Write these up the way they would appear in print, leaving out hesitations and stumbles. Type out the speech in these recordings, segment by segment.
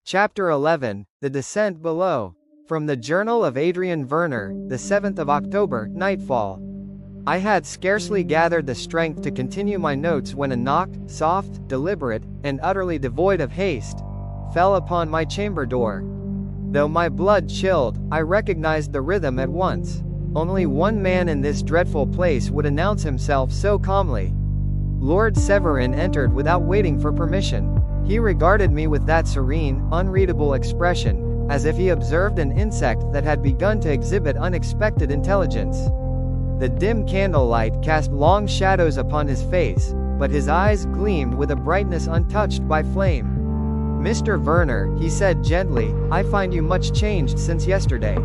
Chapter 11, The Descent Below. From the Journal of Adrian Verner, the 7th of October, Nightfall. I had scarcely gathered the strength to continue my notes when a knock, soft, deliberate, and utterly devoid of haste, fell upon my chamber door. Though my blood chilled, I recognized the rhythm at once. Only one man in this dreadful place would announce himself so calmly. Lord Severin entered without waiting for permission. He regarded me with that serene, unreadable expression, as if he observed an insect that had begun to exhibit unexpected intelligence. The dim candlelight cast long shadows upon his face, but his eyes gleamed with a brightness untouched by flame. "Mr. Verner," he said gently, "I find you much changed since yesterday."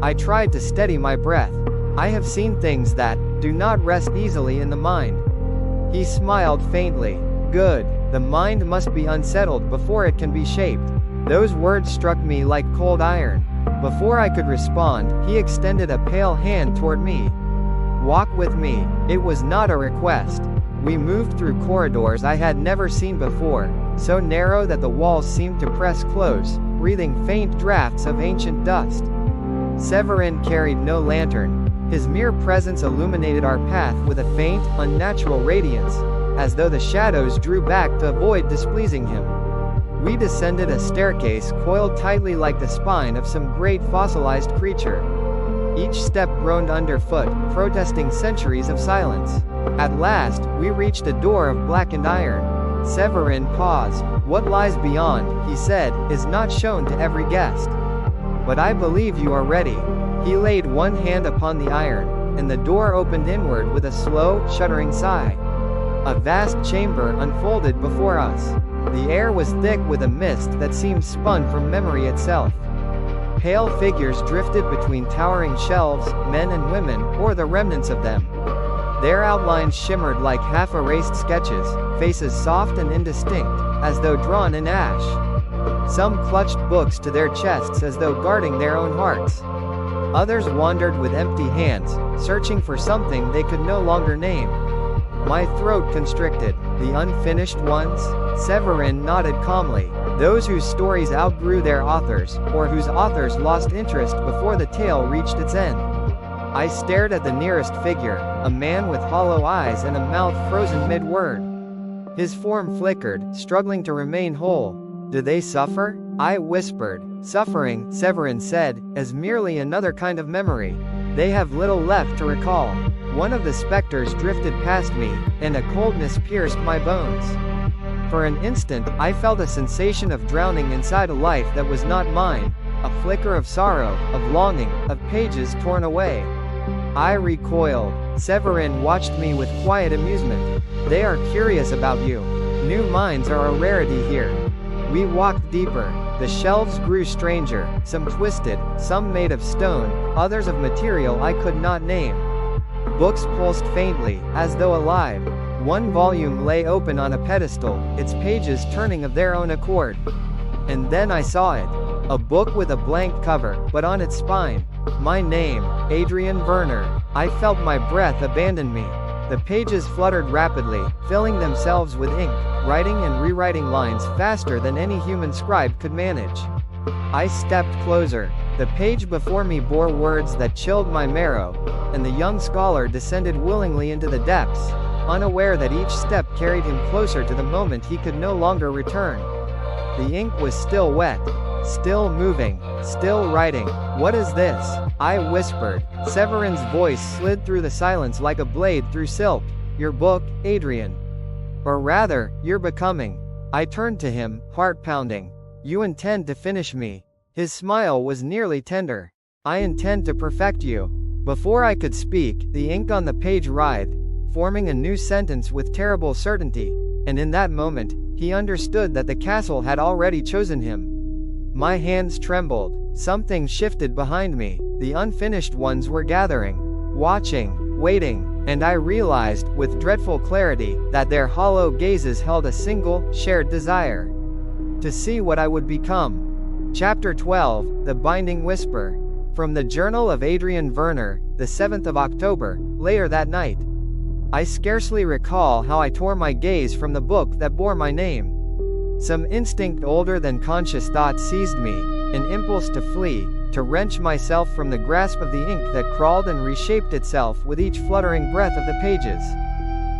I tried to steady my breath. "I have seen things that do not rest easily in the mind." He smiled faintly. "Good. The mind must be unsettled before it can be shaped." Those words struck me like cold iron. Before I could respond, he extended a pale hand toward me. "Walk with me." It was not a request. We moved through corridors I had never seen before, so narrow that the walls seemed to press close, breathing faint drafts of ancient dust. Severin carried no lantern. His mere presence illuminated our path with a faint, unnatural radiance, as though the shadows drew back to avoid displeasing him. We descended a staircase coiled tightly like the spine of some great fossilized creature. Each step groaned underfoot, protesting centuries of silence. At last, we reached a door of blackened iron. Severin paused. "What lies beyond," he said, "is not shown to every guest. But I believe you are ready." He laid one hand upon the iron, and the door opened inward with a slow, shuddering sigh. A vast chamber unfolded before us. The air was thick with a mist that seemed spun from memory itself. Pale figures drifted between towering shelves, men and women, or the remnants of them. Their outlines shimmered like half-erased sketches, faces soft and indistinct, as though drawn in ash. Some clutched books to their chests as though guarding their own hearts. Others wandered with empty hands, searching for something they could no longer name. My throat constricted. "The unfinished ones?" Severin nodded calmly. "Those whose stories outgrew their authors, or whose authors lost interest before the tale reached its end." I stared at the nearest figure, a man with hollow eyes and a mouth frozen mid-word. His form flickered, struggling to remain whole. "Do they suffer?" I whispered. "Suffering," Severin said, "is merely another kind of memory. They have little left to recall." One of the specters drifted past me, and a coldness pierced my bones. For an instant, I felt a sensation of drowning inside a life that was not mine, a flicker of sorrow, of longing, of pages torn away. I recoiled. Severin watched me with quiet amusement. "They are curious about you. New minds are a rarity here." We walked deeper. The shelves grew stranger, some twisted, some made of stone, others of material I could not name. Books pulsed faintly, as though alive. One volume lay open on a pedestal, its pages turning of their own accord. And then I saw it. A book with a blank cover, but on its spine, my name, Adrian Verner. I felt my breath abandon me. The pages fluttered rapidly, filling themselves with ink, writing and rewriting lines faster than any human scribe could manage. I stepped closer. The page before me bore words that chilled my marrow, and the young scholar descended willingly into the depths, unaware that each step carried him closer to the moment he could no longer return. The ink was still wet, still moving, still writing. "What is this?" I whispered. Severin's voice slid through the silence like a blade through silk. "Your book, Adrian. Or rather, your becoming." I turned to him, heart pounding. "You intend to finish me." His smile was nearly tender. "I intend to perfect you." Before I could speak, the ink on the page writhed, forming a new sentence with terrible certainty, and in that moment, he understood that the castle had already chosen him. My hands trembled. Something shifted behind me. The unfinished ones were gathering, watching, waiting, and I realized, with dreadful clarity, that their hollow gazes held a single, shared desire: to see what I would become. Chapter 12, The Binding Whisper. From the Journal of Adrian Verner, the 7th of October, later that night. I scarcely recall how I tore my gaze from the book that bore my name. Some instinct older than conscious thought seized me, an impulse to flee, to wrench myself from the grasp of the ink that crawled and reshaped itself with each fluttering breath of the pages.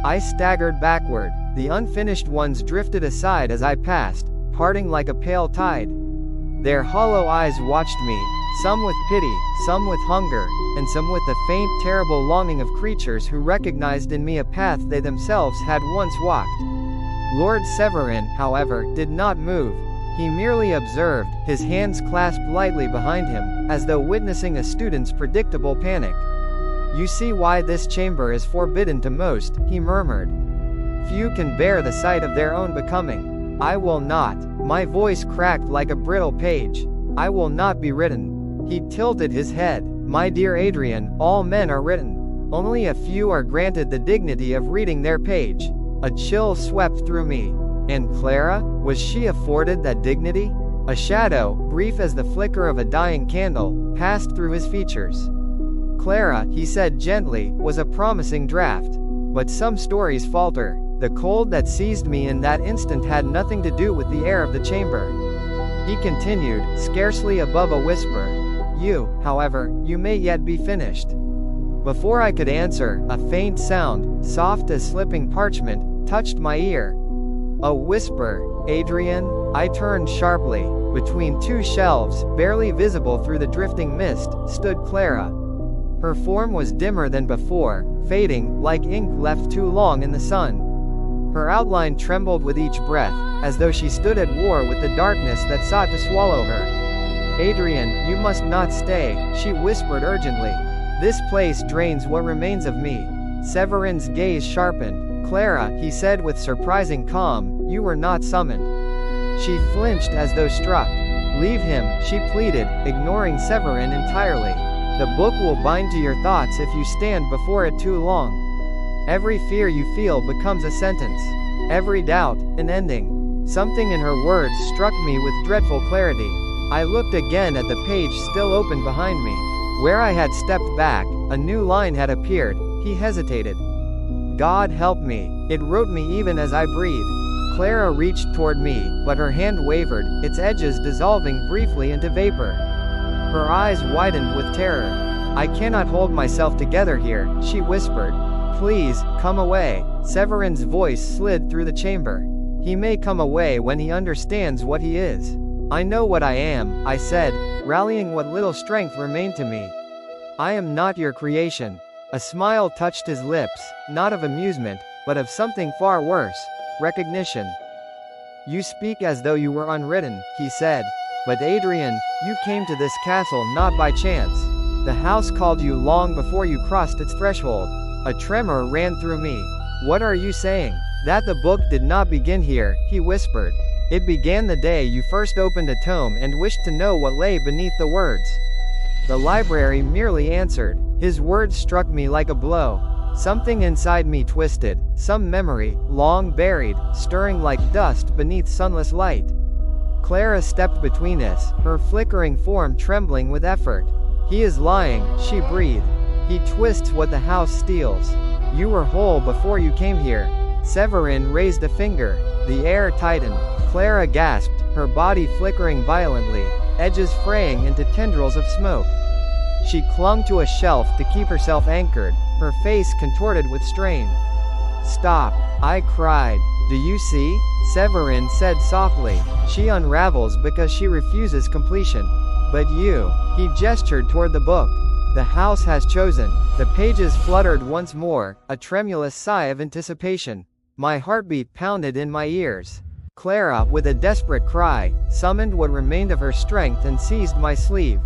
I staggered backward. The unfinished ones drifted aside as I passed, parting like a pale tide. Their hollow eyes watched me, some with pity, some with hunger, and some with the faint, terrible longing of creatures who recognized in me a path they themselves had once walked. Lord Severin, however, did not move. He merely observed, his hands clasped lightly behind him, as though witnessing a student's predictable panic. "You see why this chamber is forbidden to most," he murmured. "Few can bear the sight of their own becoming. I will not." My voice cracked like a brittle page. "I will not be written." He tilted his head. "My dear Adrian, all men are written. Only a few are granted the dignity of reading their page." A chill swept through me. And Clara, was she afforded that dignity? A shadow, brief as the flicker of a dying candle, passed through his features. Clara, he said gently, was a promising draft. But some stories falter. The cold that seized me in that instant had nothing to do with the air of the chamber. He continued, scarcely above a whisper. "You, however, you may yet be finished." Before I could answer, a faint sound, soft as slipping parchment, touched my ear. A whisper, "Adrian?" I turned sharply. Between two shelves, barely visible through the drifting mist, stood Clara. Her form was dimmer than before, fading, like ink left too long in the sun. Her outline trembled with each breath, as though she stood at war with the darkness that sought to swallow her. "Adrian, you must not stay," she whispered urgently. "This place drains what remains of me." Severin's gaze sharpened. "Clara," he said with surprising calm, "you were not summoned." She flinched as though struck. "Leave him," she pleaded, ignoring Severin entirely. "The book will bind to your thoughts if you stand before it too long. Every fear you feel becomes a sentence. Every doubt, an ending." Something in her words struck me with dreadful clarity. I looked again at the page still open behind me. Where I had stepped back, a new line had appeared. He hesitated. "God help me." It wrote me even as I breathed. Clara reached toward me, but her hand wavered, its edges dissolving briefly into vapor. Her eyes widened with terror. "I cannot hold myself together here," she whispered. "Please, come away." Severin's voice slid through the chamber. "He may come away when he understands what he is." "I know what I am," I said, rallying what little strength remained to me. "I am not your creation." A smile touched his lips, not of amusement, but of something far worse, recognition. "You speak as though you were unwritten," he said. "But Adrian, you came to this castle not by chance. The house called you long before you crossed its threshold." A tremor ran through me. "What are you saying?" "That the book did not begin here," he whispered. "It began the day you first opened a tome and wished to know what lay beneath the words." The library merely answered. His words struck me like a blow. Something inside me twisted, some memory, long buried, stirring like dust beneath sunless light. Clara stepped between us, her flickering form trembling with effort. "He is lying," she breathed. "He twists what the house steals. You were whole before you came here." Severin raised a finger. The air tightened. Clara gasped, her body flickering violently, edges fraying into tendrils of smoke. She clung to a shelf to keep herself anchored, her face contorted with strain. "Stop," I cried. "Do you see?" Severin said softly. "She unravels because she refuses completion. But you." He gestured toward the book. "The house has chosen." The pages fluttered once more, a tremulous sigh of anticipation. My heartbeat pounded in my ears. Clara, with a desperate cry, summoned what remained of her strength and seized my sleeve.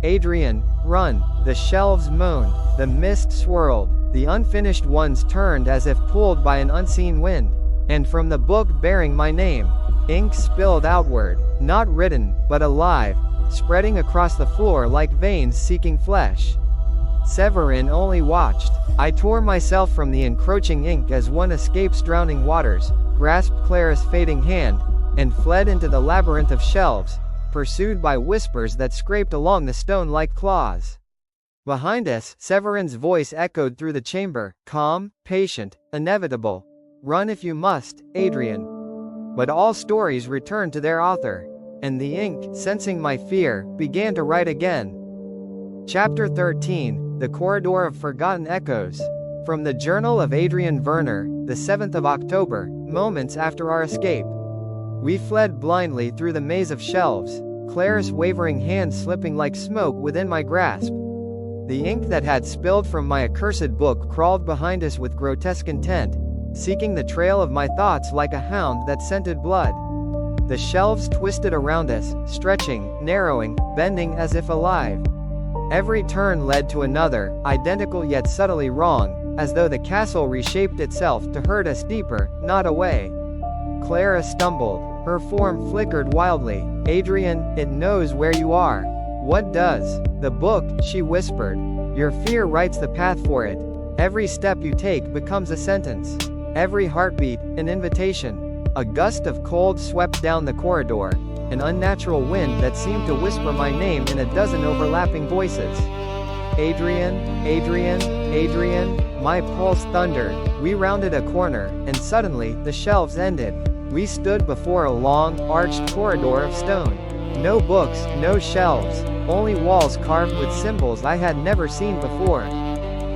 "Adrian, run!" The shelves moaned, the mist swirled, the unfinished ones turned as if pulled by an unseen wind. And from the book bearing my name, ink spilled outward, not written, but alive, spreading across the floor like veins seeking flesh. Severin only watched. I tore myself from the encroaching ink as one escapes drowning waters, grasped Clara's fading hand, and fled into the labyrinth of shelves, pursued by whispers that scraped along the stone like claws. Behind us, Severin's voice echoed through the chamber, calm, patient, inevitable. "Run if you must, Adrian." But all stories return to their author. And the ink, sensing my fear, began to write again. Chapter 13, The Corridor of Forgotten Echoes. From the Journal of Adrian Verner, the 7th of October, moments after our escape. We fled blindly through the maze of shelves, Claire's wavering hand slipping like smoke within my grasp. The ink that had spilled from my accursed book crawled behind us with grotesque intent, seeking the trail of my thoughts like a hound that scented blood. The shelves twisted around us, stretching, narrowing, bending as if alive. Every turn led to another, identical yet subtly wrong, as though the castle reshaped itself to hurt us deeper, not away. Clara stumbled. Her form flickered wildly. Adrian, it knows where you are. What does? The book, she whispered. Your fear writes the path for it. Every step you take becomes a sentence. Every heartbeat, an invitation. A gust of cold swept down the corridor, an unnatural wind that seemed to whisper my name in a dozen overlapping voices. Adrian, Adrian, Adrian, my pulse thundered. We rounded a corner, and suddenly, the shelves ended. We stood before a long, arched corridor of stone. No books, no shelves, only walls carved with symbols I had never seen before.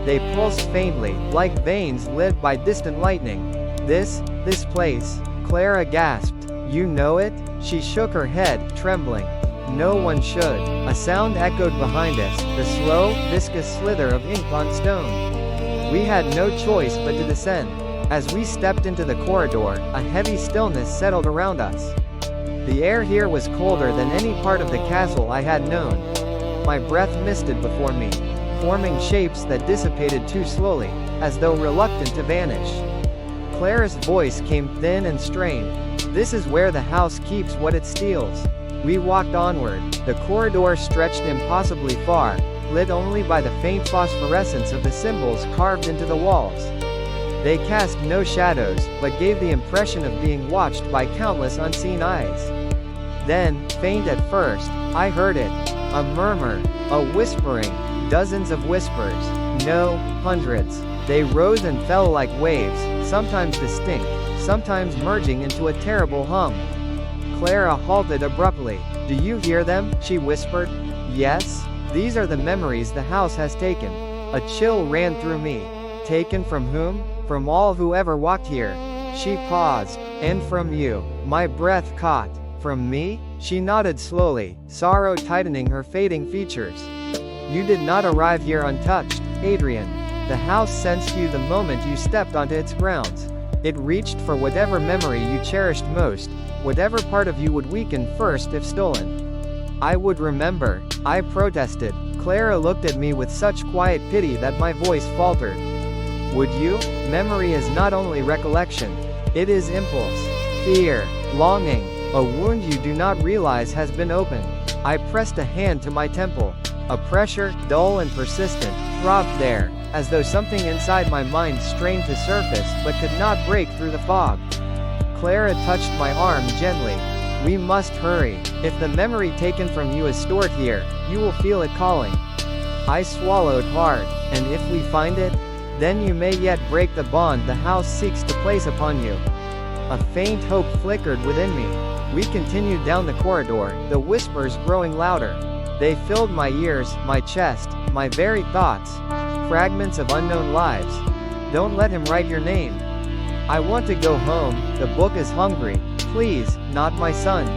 They pulsed faintly, like veins lit by distant lightning. This place, Clara gasped. You know it? She shook her head, trembling. No one should. A sound echoed behind us, the slow, viscous slither of ink on stone. We had no choice but to descend. As we stepped into the corridor, a heavy stillness settled around us. The air here was colder than any part of the castle I had known. My breath misted before me, forming shapes that dissipated too slowly, as though reluctant to vanish. Clara's voice came thin and strained. This is where the house keeps what it steals. We walked onward. The corridor stretched impossibly far, lit only by the faint phosphorescence of the symbols carved into the walls. They cast no shadows, but gave the impression of being watched by countless unseen eyes. Then, faint at first, I heard it. A murmur, a whispering, dozens of whispers. No, hundreds. They rose and fell like waves, sometimes distinct, sometimes merging into a terrible hum. Clara halted abruptly. Do you hear them? She whispered. Yes. These are the memories the house has taken. A chill ran through me. Taken from whom? From all who ever walked here. She paused. And from you. My breath caught. From me? She nodded slowly, sorrow tightening her fading features. You did not arrive here untouched, Adrian. The house sensed you the moment you stepped onto its grounds. It reached for whatever memory you cherished most, whatever part of you would weaken first if stolen. I would remember, I protested. Clara looked at me with such quiet pity that my voice faltered. Would you? Memory is not only recollection. It is impulse, fear, longing, a wound you do not realize has been opened. I pressed a hand to my temple. A pressure, dull and persistent, throbbed there, as though something inside my mind strained to surface but could not break through the fog. Clara touched my arm gently. We must hurry. If the memory taken from you is stored here, you will feel it calling. I swallowed hard. And if we find it? Then you may yet break the bond the house seeks to place upon you. A faint hope flickered within me. We continued down the corridor, the whispers growing louder. They filled my ears, my chest, my very thoughts. Fragments of unknown lives. Don't let him write your name. I want to go home, the book is hungry. Please, not my son.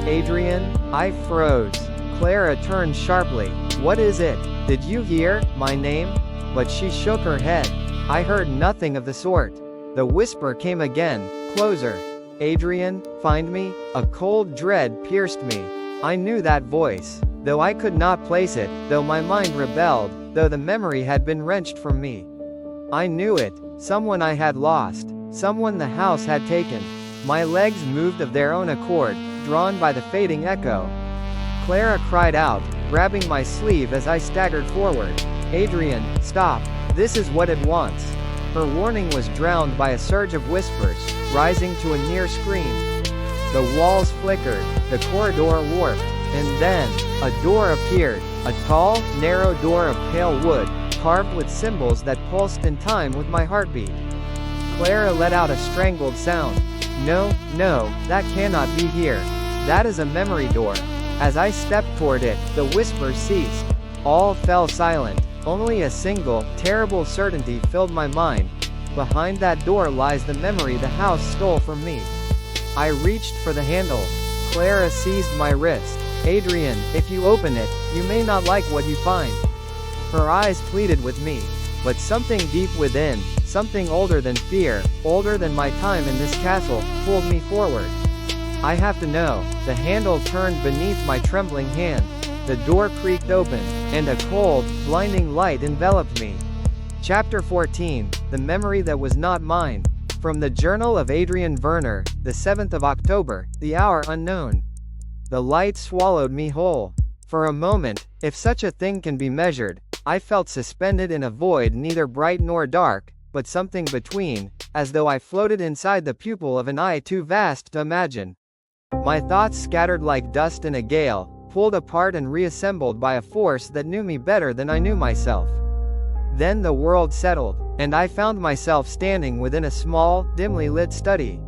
Adrian, I froze. Clara turned sharply. What is it? Did you hear my name? But she shook her head. I heard nothing of the sort. The whisper came again, closer. Adrian, find me? A cold dread pierced me. I knew that voice, though I could not place it, though my mind rebelled, though the memory had been wrenched from me. I knew it, someone I had lost, someone the house had taken. My legs moved of their own accord, drawn by the fading echo. Clara cried out, grabbing my sleeve as I staggered forward. Adrian, stop. This is what it wants. Her warning was drowned by a surge of whispers, rising to a near scream. The walls flickered, the corridor warped, and then, a door appeared, a tall, narrow door of pale wood, carved with symbols that pulsed in time with my heartbeat. Clara let out a strangled sound. No, no, that cannot be here. That is a memory door. As I stepped toward it, the whisper ceased. All fell silent. Only a single, terrible certainty filled my mind. Behind that door lies the memory the house stole from me. I reached for the handle. Clara seized my wrist. Adrian, if you open it, you may not like what you find. Her eyes pleaded with me. But something deep within, something older than fear, older than my time in this castle, pulled me forward. I have to know. The handle turned beneath my trembling hand. The door creaked open, and a cold, blinding light enveloped me. Chapter 14, The Memory That Was Not Mine. From the Journal of Adrian Verner, the 7th of October, the hour unknown. The light swallowed me whole. For a moment, if such a thing can be measured, I felt suspended in a void neither bright nor dark, but something between, as though I floated inside the pupil of an eye too vast to imagine. My thoughts scattered like dust in a gale, pulled apart and reassembled by a force that knew me better than I knew myself. Then the world settled, and I found myself standing within a small, dimly lit study.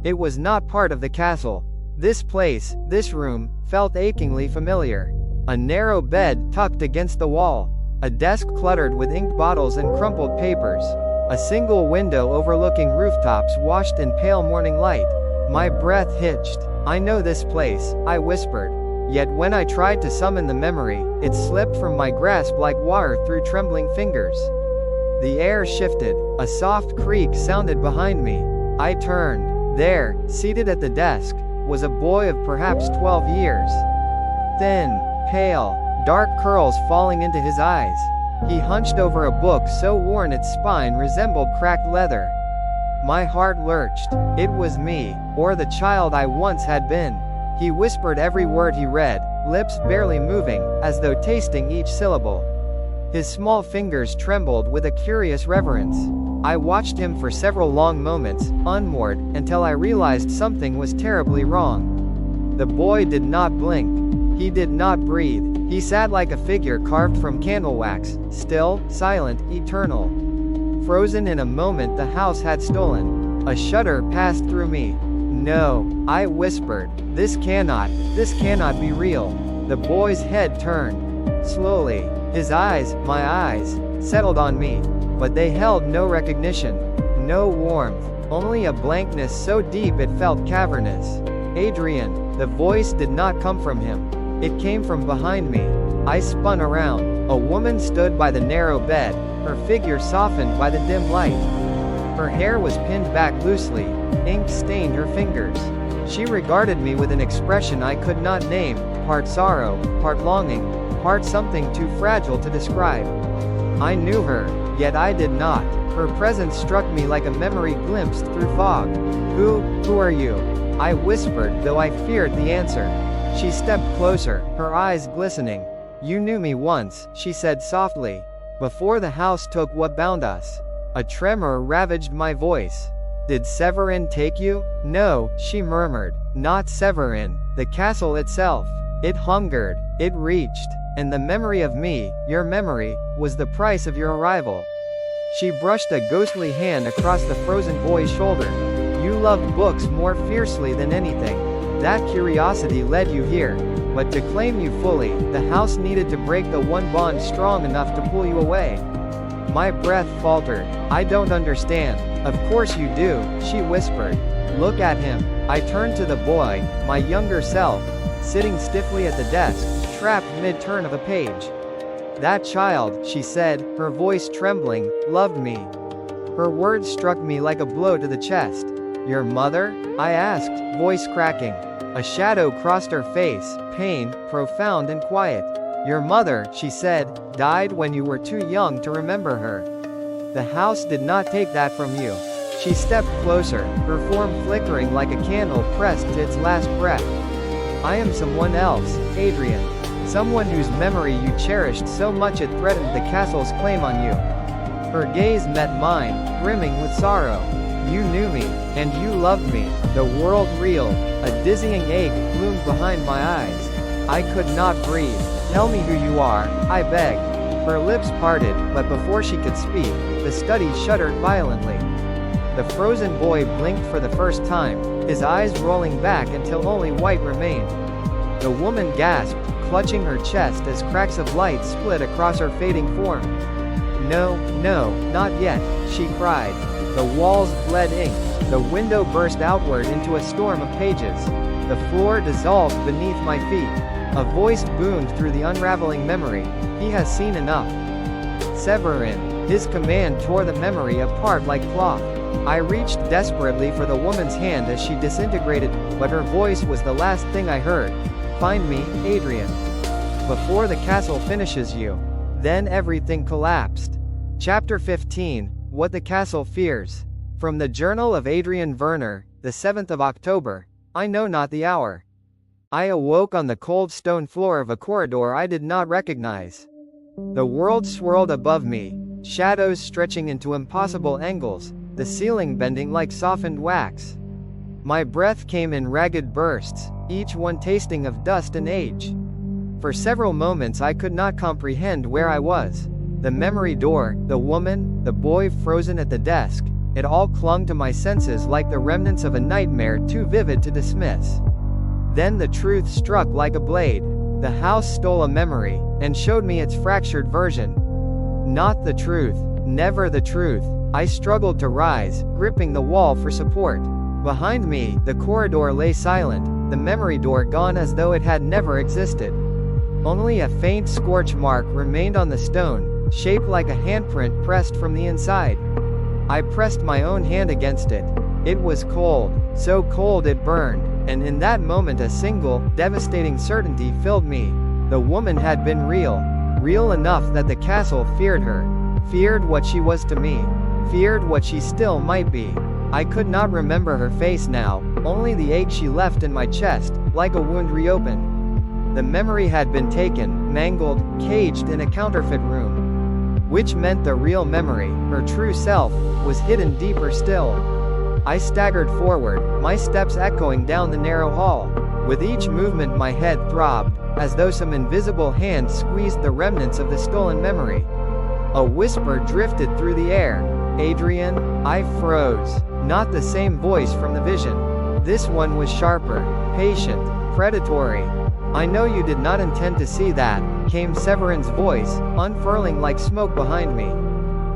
It was not part of the castle. This place, this room, felt achingly familiar. A narrow bed tucked against the wall. A desk cluttered with ink bottles and crumpled papers. A single window overlooking rooftops washed in pale morning light. My breath hitched. I know this place, I whispered. Yet when I tried to summon the memory, it slipped from my grasp like water through trembling fingers. The air shifted. A soft creak sounded behind me. I turned. There, seated at the desk, was a boy of perhaps 12 years. Thin, pale, dark curls falling into his eyes. He hunched over a book so worn its spine resembled cracked leather. My heart lurched. It was me, or the child I once had been. He whispered every word he read, lips barely moving, as though tasting each syllable. His small fingers trembled with a curious reverence. I watched him for several long moments, unmoored, until I realized something was terribly wrong. The boy did not blink. He did not breathe. He sat like a figure carved from candle wax, still, silent, eternal. Frozen in a moment the house had stolen. A shudder passed through me. No, I whispered. This cannot be real. The boy's head turned. Slowly, his eyes, my eyes, settled on me. But they held no recognition. No warmth. Only a blankness so deep it felt cavernous. Adrian. The voice did not come from him. It came from behind me. I spun around. A woman stood by the narrow bed, her figure softened by the dim light. Her hair was pinned back loosely. Ink stained her fingers. She regarded me with an expression I could not name, part sorrow, part longing, part something too fragile to describe. I knew her, yet I did not. Her presence struck me like a memory glimpsed through fog. Who are you? I whispered, though I feared the answer. She stepped closer, her eyes glistening. You knew me once, she said softly. Before the house took what bound us. A tremor ravaged my voice. Did Severin take you? No, she murmured. Not Severin. The castle itself. It hungered. It reached. And the memory of me, your memory, was the price of your arrival. She brushed a ghostly hand across the frozen boy's shoulder. You loved books more fiercely than anything. That curiosity led you here. But to claim you fully, the house needed to break the one bond strong enough to pull you away. My breath faltered. I don't understand. Of course you do, she whispered. Look at him. I turned to the boy, my younger self, sitting stiffly at the desk, trapped mid-turn of a page. That child, she said, her voice trembling, loved me. Her words struck me like a blow to the chest. Your mother? I asked, voice cracking. A shadow crossed her face, pain, profound and quiet. Your mother, she said, died when you were too young to remember her. The house did not take that from you. She stepped closer, her form flickering like a candle pressed to its last breath. I am someone else, Adrian. Someone whose memory you cherished so much it threatened the castle's claim on you. Her gaze met mine, brimming with sorrow. You knew me, and you loved me. The world reeled. A dizzying ache bloomed behind my eyes. I could not breathe. Tell me who you are, I begged. Her lips parted, but before she could speak, the study shuddered violently. The frozen boy blinked for the first time, his eyes rolling back until only white remained. The woman gasped, clutching her chest as cracks of light split across her fading form. "No, no, not yet," she cried. The walls bled ink, the window burst outward into a storm of pages. The floor dissolved beneath my feet. A voice boomed through the unraveling memory. "He has seen enough." Severin. His command tore the memory apart like cloth. I reached desperately for the woman's hand as she disintegrated, but her voice was the last thing I heard. "Find me, Adrian. Before the castle finishes you." Then everything collapsed. Chapter 15, What the Castle Fears. From the Journal of Adrian Verner, the 7th of October. I know not the hour. I awoke on the cold stone floor of a corridor I did not recognize. The world swirled above me, shadows stretching into impossible angles, the ceiling bending like softened wax. My breath came in ragged bursts, each one tasting of dust and age. For several moments I could not comprehend where I was. The memory door, the woman, the boy frozen at the desk, it all clung to my senses like the remnants of a nightmare too vivid to dismiss. Then the truth struck like a blade. The house stole a memory, and showed me its fractured version. Not the truth, never the truth. I struggled to rise, gripping the wall for support. Behind me, the corridor lay silent, the memory door gone as though it had never existed. Only a faint scorch mark remained on the stone, shaped like a handprint pressed from the inside. I pressed my own hand against it. It was cold, so cold it burned, and in that moment a single, devastating certainty filled me. The woman had been real. Real enough that the castle feared her. Feared what she was to me. Feared what she still might be. I could not remember her face now, only the ache she left in my chest, like a wound reopened. The memory had been taken, mangled, caged in a counterfeit room. Which meant the real memory, her true self, was hidden deeper still. I staggered forward, my steps echoing down the narrow hall. With each movement my head throbbed, as though some invisible hand squeezed the remnants of the stolen memory. A whisper drifted through the air. "Adrian." I froze. Not the same voice from the vision. This one was sharper, patient, predatory. "I know you did not intend to see that," came Severin's voice, unfurling like smoke behind me.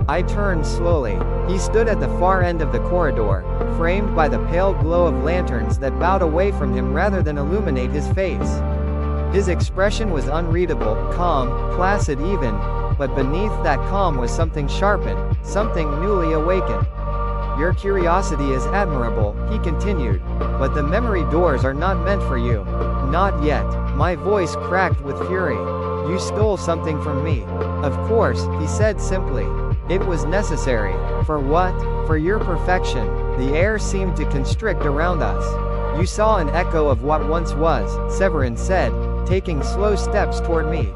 I turned slowly. He stood at the far end of the corridor, framed by the pale glow of lanterns that bowed away from him rather than illuminate his face. His expression was unreadable, calm, placid even, but beneath that calm was something sharpened, something newly awakened. "Your curiosity is admirable," he continued, "but the memory doors are not meant for you. Not yet." My voice cracked with fury. "You stole something from me." "Of course," he said simply. "It was necessary." "For what?" "For your perfection." The air seemed to constrict around us. "You saw an echo of what once was," Severin said, taking slow steps toward me.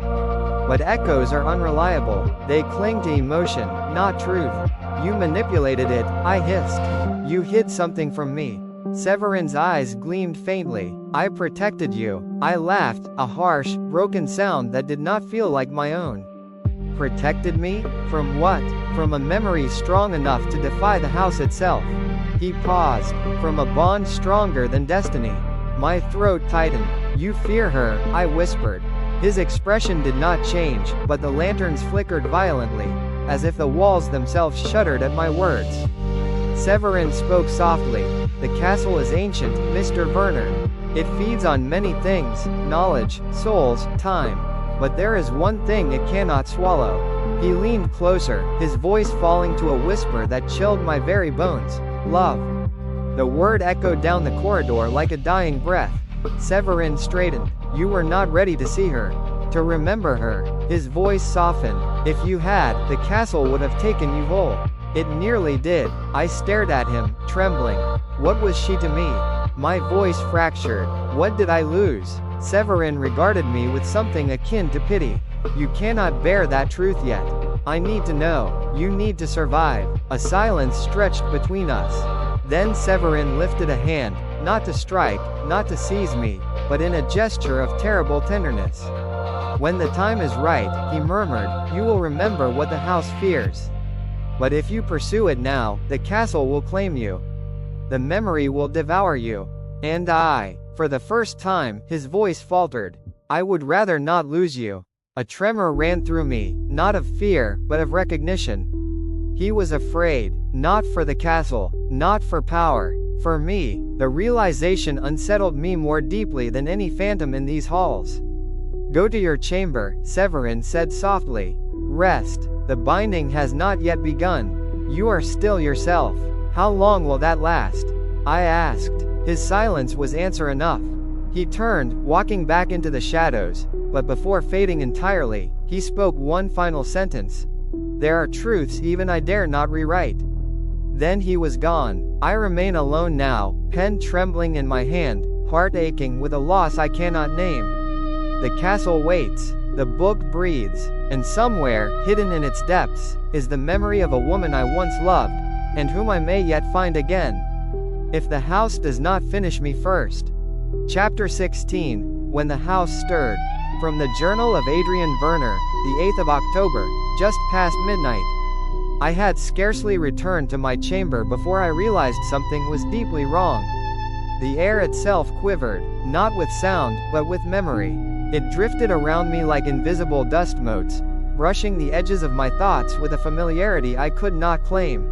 "But echoes are unreliable. They cling to emotion, not truth. You manipulated it," I hissed. "You hid something from me." Severin's eyes gleamed faintly. "I protected you," I laughed, a harsh, broken sound that did not feel like my own. "Protected me? From what?" "From a memory strong enough to defy the house itself." He paused. "From a bond stronger than destiny." My throat tightened. "You fear her," I whispered. His expression did not change, but the lanterns flickered violently, as if the walls themselves shuddered at my words. Severin spoke softly. "The castle is ancient, Mr. Verner. It feeds on many things, knowledge, souls, time. But there is one thing it cannot swallow." He leaned closer, his voice falling to a whisper that chilled my very bones. "Love." The word echoed down the corridor like a dying breath. Severin straightened. "You were not ready to see her. To remember her." His voice softened. "If you had, the castle would have taken you whole." It nearly did. I stared at him, trembling. What was she to me? My voice fractured. What did I lose? Severin regarded me with something akin to pity. "You cannot bear that truth yet. I need to know. You need to survive." A silence stretched between us. Then Severin lifted a hand, not to strike, not to seize me, but in a gesture of terrible tenderness. "When the time is right," he murmured, "you will remember what the house fears." But if you pursue it now, the castle will claim you. The memory will devour you. And for the first time, his voice faltered. I would rather not lose you. A tremor ran through me, not of fear, but of recognition. He was afraid, not for the castle, not for power, for me. The realization unsettled me more deeply than any phantom in these halls. Go to your chamber, Severin said softly. Rest. The binding has not yet begun. You are still yourself. How long will that last? I asked. His silence was answer enough. He turned, walking back into the shadows, but before fading entirely, he spoke one final sentence. There are truths even I dare not rewrite. Then he was gone. I remain alone now, pen trembling in my hand, heart aching with a loss I cannot name. The castle waits. The book breathes, and somewhere, hidden in its depths, is the memory of a woman I once loved, and whom I may yet find again. If the house does not finish me first. Chapter 16, When the House Stirred. From the Journal of Adrian Verner, the 8th of October, just past midnight. I had scarcely returned to my chamber before I realized something was deeply wrong. The air itself quivered, not with sound, but with memory. It drifted around me like invisible dust motes, brushing the edges of my thoughts with a familiarity I could not claim.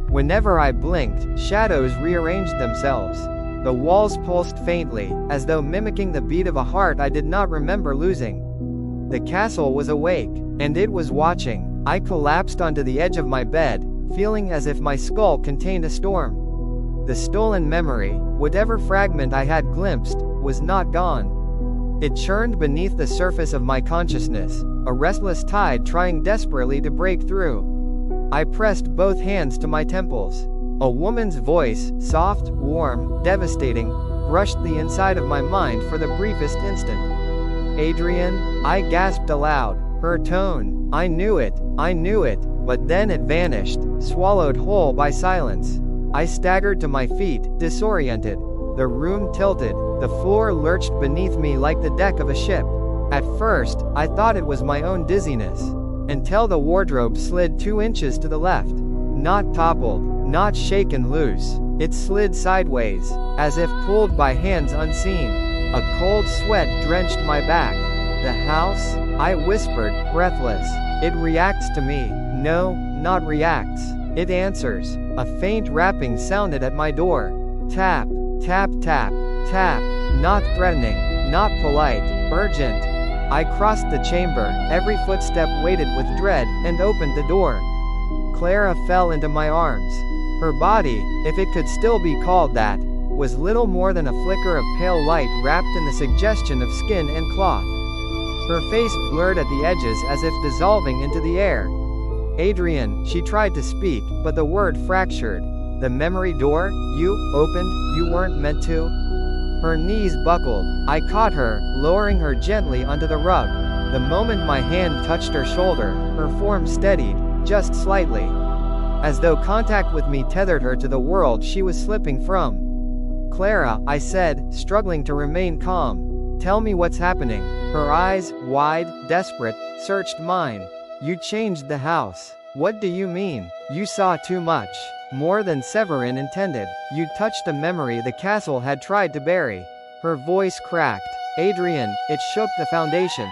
Whenever I blinked, shadows rearranged themselves. The walls pulsed faintly, as though mimicking the beat of a heart I did not remember losing. The castle was awake, and it was watching. I collapsed onto the edge of my bed, feeling as if my skull contained a storm. The stolen memory, whatever fragment I had glimpsed, was not gone. It churned beneath the surface of my consciousness, a restless tide trying desperately to break through. I pressed both hands to my temples. A woman's voice, soft, warm, devastating, brushed the inside of my mind for the briefest instant. Adrian, I gasped aloud. Her tone, I knew it, but then it vanished, swallowed whole by silence. I staggered to my feet, disoriented. The room tilted, the floor lurched beneath me like the deck of a ship. At first, I thought it was my own dizziness. Until the wardrobe slid 2 inches to the left. Not toppled, not shaken loose. It slid sideways, as if pulled by hands unseen. A cold sweat drenched my back. The house? I whispered, breathless. It reacts to me. No, not reacts. It answers. A faint rapping sounded at my door. Tap, tap, tap, tap. Not threatening, not polite, urgent. I crossed the chamber, every footstep weighted with dread, and opened the door. Clara fell into my arms. Her body, if it could still be called that, was little more than a flicker of pale light wrapped in the suggestion of skin and cloth. Her face blurred at the edges as if dissolving into the air. Adrian, she tried to speak, but the word fractured. The memory door, you opened, you weren't meant to? Her knees buckled. I caught her, lowering her gently onto the rug. The moment my hand touched her shoulder, her form steadied, just slightly. As though contact with me tethered her to the world she was slipping from. Clara, I said, struggling to remain calm. Tell me what's happening. Her eyes, wide, desperate, searched mine. You changed the house. What do you mean? You saw too much. More than Severin intended. You touched a memory the castle had tried to bury. Her voice cracked. Adrian, it shook the foundations.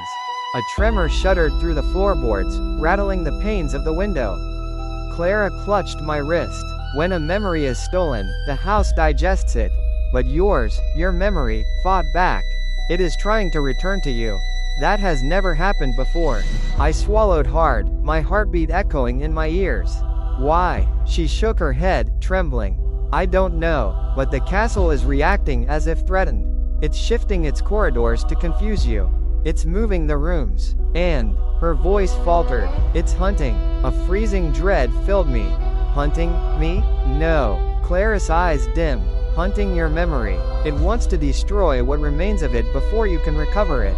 A tremor shuddered through the floorboards, rattling the panes of the window. Clara clutched my wrist. When a memory is stolen, the house digests it. But yours, your memory, fought back. It is trying to return to you. That has never happened before. I swallowed hard, my heartbeat echoing in my ears. Why? She shook her head, trembling. I don't know, but the castle is reacting as if threatened. It's shifting its corridors to confuse you. It's moving the rooms. And, her voice faltered, it's hunting. A freezing dread filled me. Hunting, me? No. Clara's eyes dimmed. Hunting your memory. It wants to destroy what remains of it before you can recover it.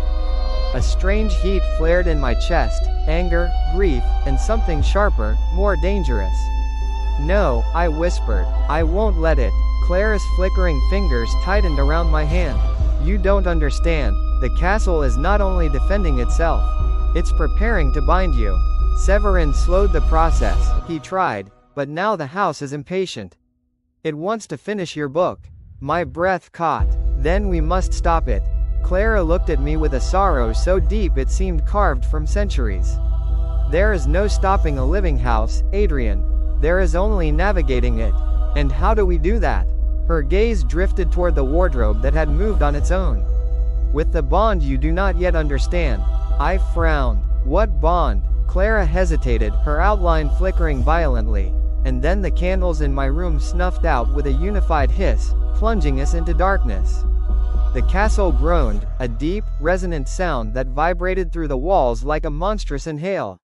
A strange heat flared in my chest, anger, grief, and something sharper, more dangerous. No, I whispered. I won't let it. Clara's flickering fingers tightened around my hand. You don't understand. The castle is not only defending itself. It's preparing to bind you. Severin slowed the process. He tried, but now the house is impatient. It wants to finish your book. My breath caught. Then we must stop it. Clara looked at me with a sorrow so deep it seemed carved from centuries. There is no stopping a living house, Adrian. There is only navigating it. And how do we do that? Her gaze drifted toward the wardrobe that had moved on its own. With the bond you do not yet understand. I frowned. What bond? Clara hesitated, her outline flickering violently. And then the candles in my room snuffed out with a unified hiss, plunging us into darkness. The castle groaned, a deep, resonant sound that vibrated through the walls like a monstrous inhale.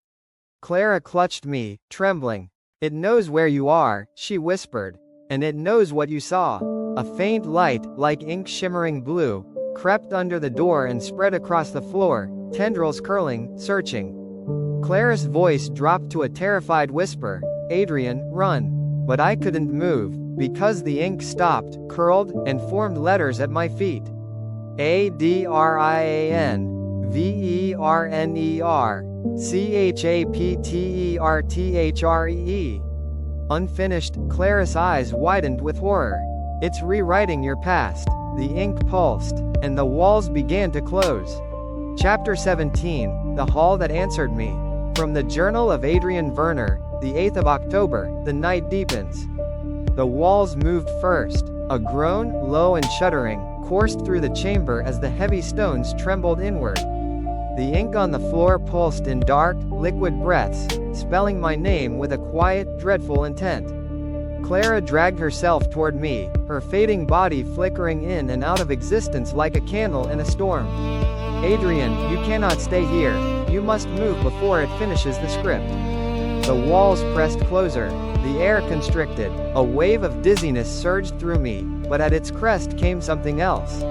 Clara clutched me, trembling. It knows where you are, she whispered. And it knows what you saw. A faint light, like ink shimmering blue, crept under the door and spread across the floor, tendrils curling, searching. Clara's voice dropped to a terrified whisper, Adrian, run. But I couldn't move, because the ink stopped, curled, and formed letters at my feet. Adrian, Verner, Chaptertree. Unfinished, Clara's eyes widened with horror. It's rewriting your past. The ink pulsed, and the walls began to close. Chapter 17, The Hall That Answered Me. From the Journal of Adrian Verner, the 8th of October, the night deepens. The walls moved first. A groan, low and shuddering, coursed through the chamber as the heavy stones trembled inward. The ink on the floor pulsed in dark, liquid breaths, spelling my name with a quiet, dreadful intent. Clara dragged herself toward me, her fading body flickering in and out of existence like a candle in a storm. Adrian, you cannot stay here. You must move before it finishes the script. The walls pressed closer. The air constricted. A wave of dizziness surged through me, but at its crest came something else.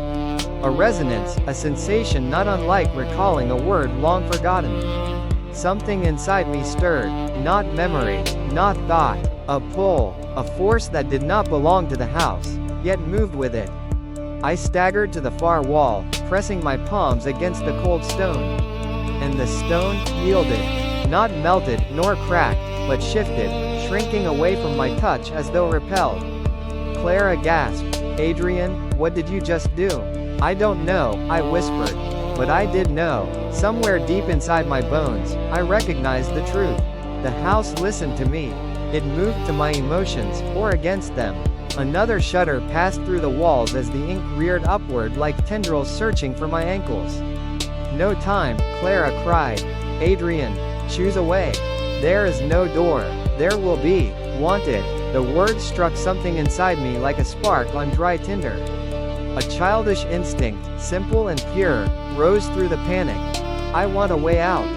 A resonance, a sensation not unlike recalling a word long forgotten. Something inside me stirred, not memory, not thought, a pull, a force that did not belong to the house, yet moved with it. I staggered to the far wall, pressing my palms against the cold stone. And the stone yielded. Not melted, nor cracked, but shifted, shrinking away from my touch as though repelled. Clara gasped. Adrian, what did you just do? I don't know, I whispered. But I did know. Somewhere deep inside my bones, I recognized the truth. The house listened to me. It moved to my emotions, or against them. Another shudder passed through the walls as the ink reared upward like tendrils searching for my ankles. No time, Clara cried. Adrian, choose a way. There is no door. There will be. Wanted. The words struck something inside me like a spark on dry tinder. A childish instinct, simple and pure, rose through the panic. I want a way out.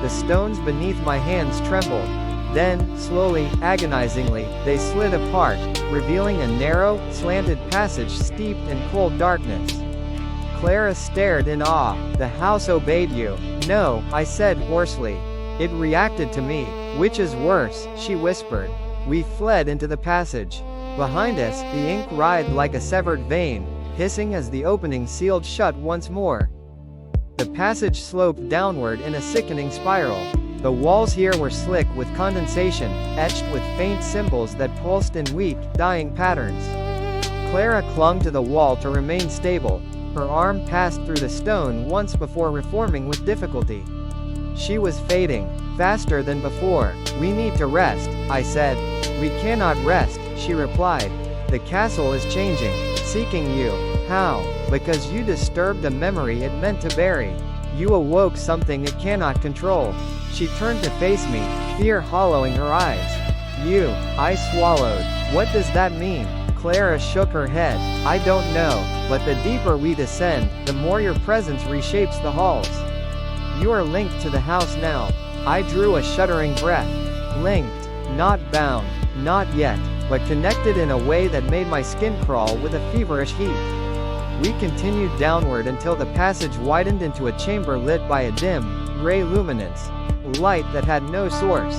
The stones beneath my hands trembled. Then, slowly, agonizingly, they slid apart, revealing a narrow, slanted passage steeped in cold darkness. Clara stared in awe. The house obeyed you. No, I said hoarsely. It reacted to me. Which is worse, she whispered. We fled into the passage. Behind us, the ink writhed like a severed vein, hissing as the opening sealed shut once more. The passage sloped downward in a sickening spiral. The walls here were slick with condensation, etched with faint symbols that pulsed in weak, dying patterns. Clara clung to the wall to remain stable. Her arm passed through the stone once before reforming with difficulty. She was fading, faster than before. We need to rest, I said. We cannot rest, she replied. The castle is changing, seeking you. How? Because you disturbed a memory it meant to bury. You awoke something it cannot control. She turned to face me, fear hollowing her eyes. You, I swallowed. What does that mean? Clara shook her head. I don't know, but the deeper we descend, the more your presence reshapes the halls. You are linked to the house now. I drew a shuddering breath. Linked, not bound, not yet, but connected in a way that made my skin crawl with a feverish heat. We continued downward until the passage widened into a chamber lit by a dim, gray luminance, light that had no source.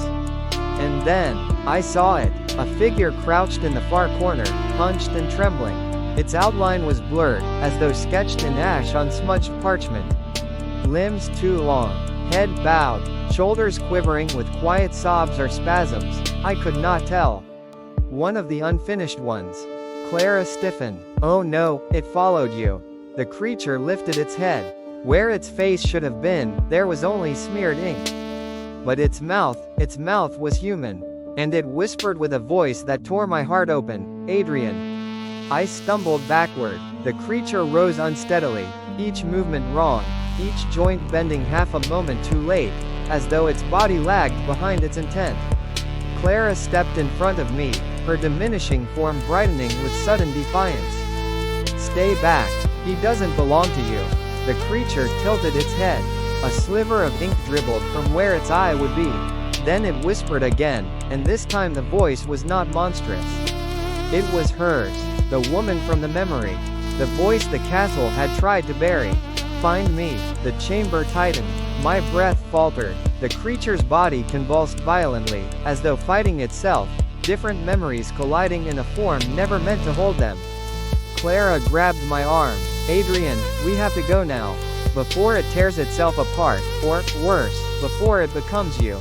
And then, I saw it, a figure crouched in the far corner, hunched and trembling. Its outline was blurred, as though sketched in ash on smudged parchment. limbs too long, head bowed, shoulders quivering with quiet sobs or spasms, I could not tell. One of the unfinished ones. Clara stiffened. Oh no, it followed you. The creature lifted its head. Where its face should have been, there was only smeared ink. But its mouth was human. And it whispered with a voice that tore my heart open, Adrian. I stumbled backward. The creature rose unsteadily, each movement wrong, each joint bending half a moment too late, as though its body lagged behind its intent. Clara stepped in front of me, her diminishing form brightening with sudden defiance. Stay back. He doesn't belong to you. The creature tilted its head. A sliver of ink dribbled from where its eye would be. Then it whispered again, and this time the voice was not monstrous. It was hers, the woman from the memory. The voice the castle had tried to bury. Find me. The chamber tightened. My breath faltered. The creature's body convulsed violently, as though fighting itself, different memories colliding in a form never meant to hold them. Clara grabbed my arm. Adrian, we have to go now. Before it tears itself apart, or, worse, before it becomes you.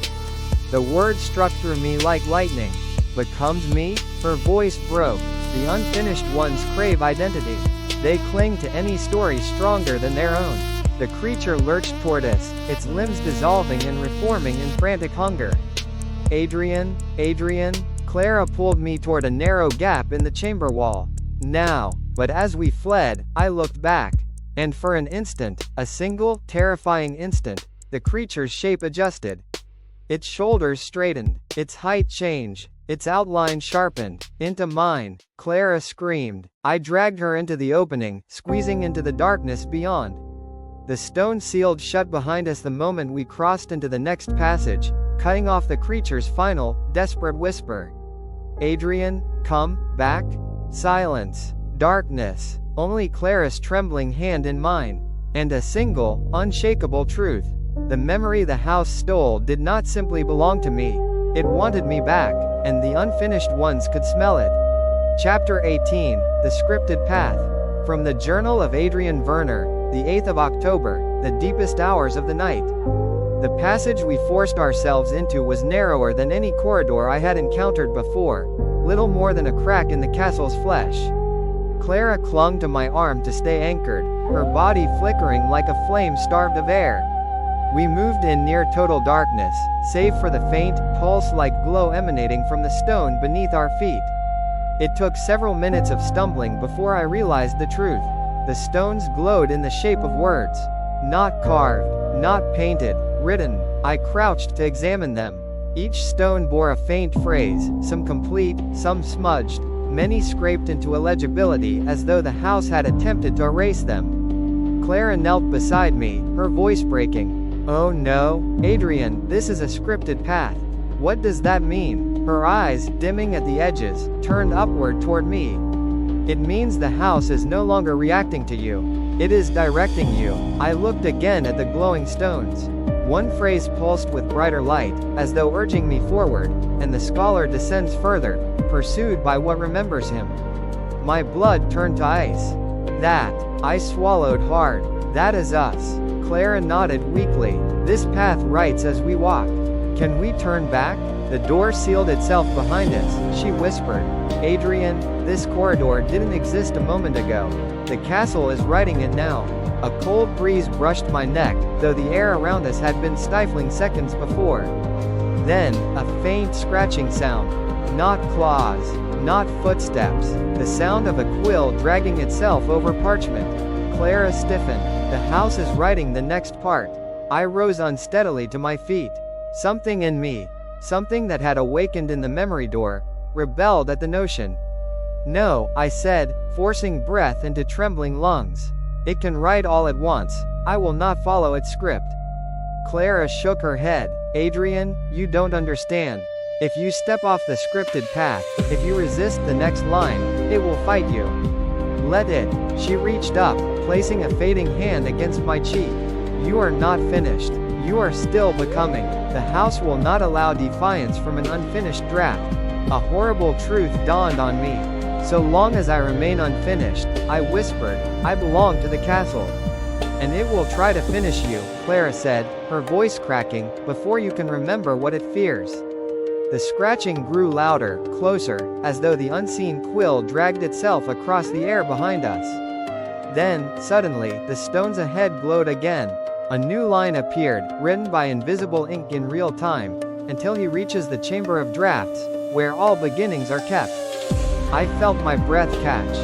The word struck through me like lightning. Becomes me? Her voice broke. The unfinished ones crave identity. They cling to any story stronger than their own. The creature lurched toward us, its limbs dissolving and reforming in frantic hunger. Adrian, Adrian, Clara pulled me toward a narrow gap in the chamber wall. Now, but as we fled, I looked back. And for an instant, a single, terrifying instant, the creature's shape adjusted. Its shoulders straightened, its height changed, its outline sharpened. Into mine, Clara screamed. I dragged her into the opening, squeezing into the darkness beyond. The stone sealed shut behind us the moment we crossed into the next passage, cutting off the creature's final, desperate whisper. Adrian, come back? Silence. Darkness. Only Clara's trembling hand in mine. And a single, unshakable truth. The memory the house stole did not simply belong to me. It wanted me back, and the unfinished ones could smell it. Chapter 18, The Scripted Path. From the Journal of Adrian Verner, the 8th of October, the deepest hours of the night. The passage we forced ourselves into was narrower than any corridor I had encountered before, little more than a crack in the castle's flesh. Clara clung to my arm to stay anchored, her body flickering like a flame starved of air. We moved in near total darkness, save for the faint, pulse-like glow emanating from the stone beneath our feet. It took several minutes of stumbling before I realized the truth. The stones glowed in the shape of words. Not carved, not painted, written. I crouched to examine them. Each stone bore a faint phrase, some complete, some smudged, many scraped into illegibility as though the house had attempted to erase them. Clara knelt beside me, her voice breaking. Oh no, Adrian, this is a scripted path. What does that mean? Her eyes, dimming at the edges, turned upward toward me. It means the house is no longer reacting to you. It is directing you. I looked again at the glowing stones. One phrase pulsed with brighter light, as though urging me forward, and the scholar descends further, pursued by what remembers him. My blood turned to ice. That. I swallowed hard. That is us. Clara nodded weakly. This path writes as we walk. Can we turn back? The door sealed itself behind us, she whispered. Adrian, this corridor didn't exist a moment ago. The castle is writing it now. A cold breeze brushed my neck, though the air around us had been stifling seconds before. Then, a faint scratching sound. Not claws, not footsteps, the sound of a quill dragging itself over parchment. Clara stiffened. The house is writing the next part. I rose unsteadily to my feet. Something in me, something that had awakened in the memory door, rebelled at the notion. No, I said, forcing breath into trembling lungs. It can write all at once. I will not follow its script. Clara shook her head. Adrian, you don't understand. If you step off the scripted path, if you resist the next line, it will fight you. Let it. She reached up, placing a fading hand against my cheek. You are not finished. You are still becoming. The house will not allow defiance from an unfinished draft. A horrible truth dawned on me. So long as I remain unfinished, I whispered, I belong to the castle. And it will try to finish you, Clara said, her voice cracking, before you can remember what it fears. The scratching grew louder, closer, as though the unseen quill dragged itself across the air behind us. Then, suddenly, the stones ahead glowed again. A new line appeared, written by invisible ink in real time, until he reaches the chamber of drafts, where all beginnings are kept. I felt my breath catch.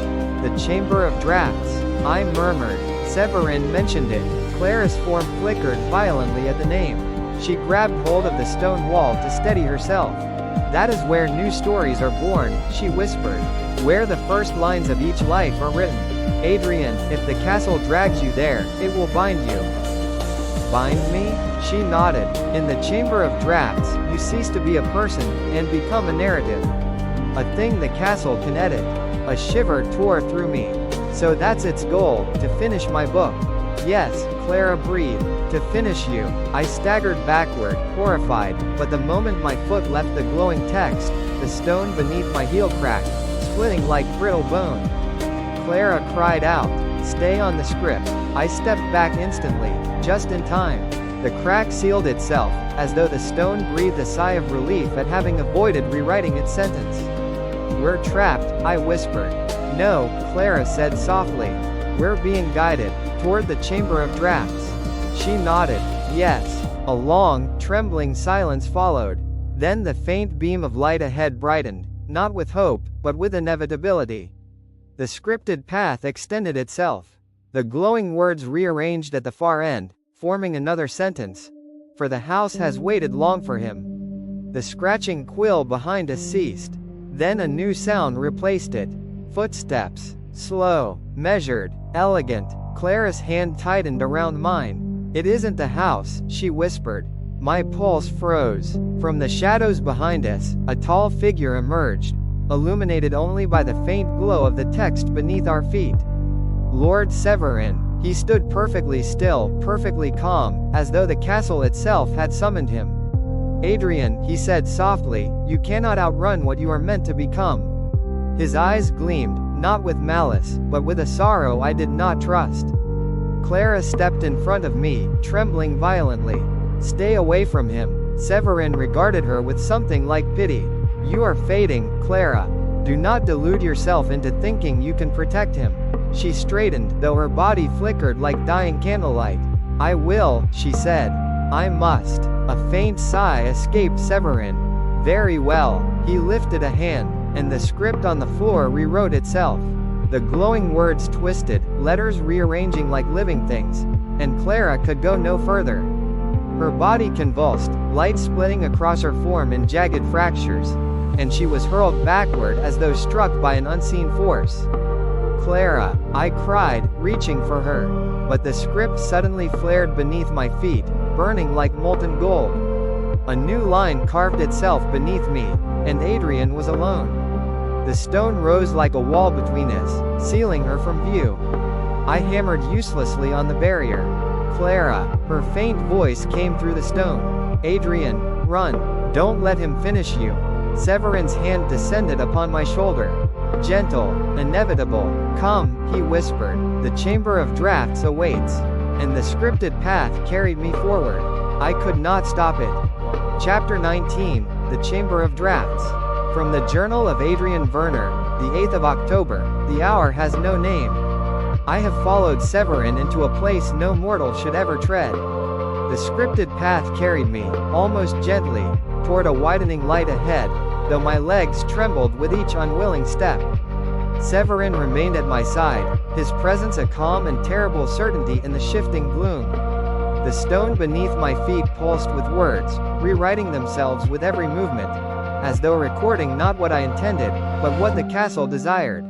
The chamber of drafts, I murmured. Severin mentioned it. Clara's form flickered violently at the name. She grabbed hold of the stone wall to steady herself. That is where new stories are born, she whispered. Where the first lines of each life are written. Adrian, if the castle drags you there, it will bind you. Bind me? She nodded. In the chamber of drafts, you cease to be a person, and become a narrative. A thing the castle can edit. A shiver tore through me. So that's its goal, to finish my book. Yes, Clara breathed. To finish you. I staggered backward, horrified, but the moment my foot left the glowing text, the stone beneath my heel cracked, splitting like brittle bone. Clara cried out, "Stay on the script." I stepped back instantly, just in time. The crack sealed itself, as though the stone breathed a sigh of relief at having avoided rewriting its sentence. "We're trapped," I whispered. "No," Clara said softly. "We're being guided, toward the chamber of drafts." She nodded, yes. A long, trembling silence followed. Then the faint beam of light ahead brightened, not with hope, but with inevitability. The scripted path extended itself. The glowing words rearranged at the far end, forming another sentence. "For the house has waited long for him." The scratching quill behind us ceased. Then a new sound replaced it. Footsteps. Slow, measured, elegant. Clara's hand tightened around mine. "It isn't the house," she whispered. My pulse froze. From the shadows behind us, a tall figure emerged, illuminated only by the faint glow of the text beneath our feet. Lord Severin. He stood perfectly still, perfectly calm, as though the castle itself had summoned him. "Adrian," he said softly, "you cannot outrun what you are meant to become." His eyes gleamed, not with malice, but with a sorrow I did not trust. Clara stepped in front of me, trembling violently. "Stay away from him." Severin regarded her with something like pity. "You are fading, Clara. Do not delude yourself into thinking you can protect him." She straightened, though her body flickered like dying candlelight. "I will," she said. "I must." A faint sigh escaped Severin. "Very well." He lifted a hand, and the script on the floor rewrote itself. The glowing words twisted, letters rearranging like living things, and Clara could go no further. Her body convulsed, light splitting across her form in jagged fractures, and she was hurled backward as though struck by an unseen force. "Clara," I cried, reaching for her. But the script suddenly flared beneath my feet, burning like molten gold. A new line carved itself beneath me, and Adrian was alone. The stone rose like a wall between us, sealing her from view. I hammered uselessly on the barrier. "Clara," her faint voice came through the stone. "Adrian, run. Don't let him finish you." Severin's hand descended upon my shoulder. "Gentle, inevitable. Come," he whispered. "The chamber of drafts awaits." And the scripted path carried me forward. I could not stop it. Chapter 19, The Chamber of Drafts. From the Journal of Adrian Verner, the 8th of October, the hour has no name. I have followed Severin into a place no mortal should ever tread. The scripted path carried me, almost gently, toward a widening light ahead, though my legs trembled with each unwilling step. Severin remained at my side, his presence a calm and terrible certainty in the shifting gloom. The stone beneath my feet pulsed with words, rewriting themselves with every movement, as though recording not what I intended, but what the castle desired.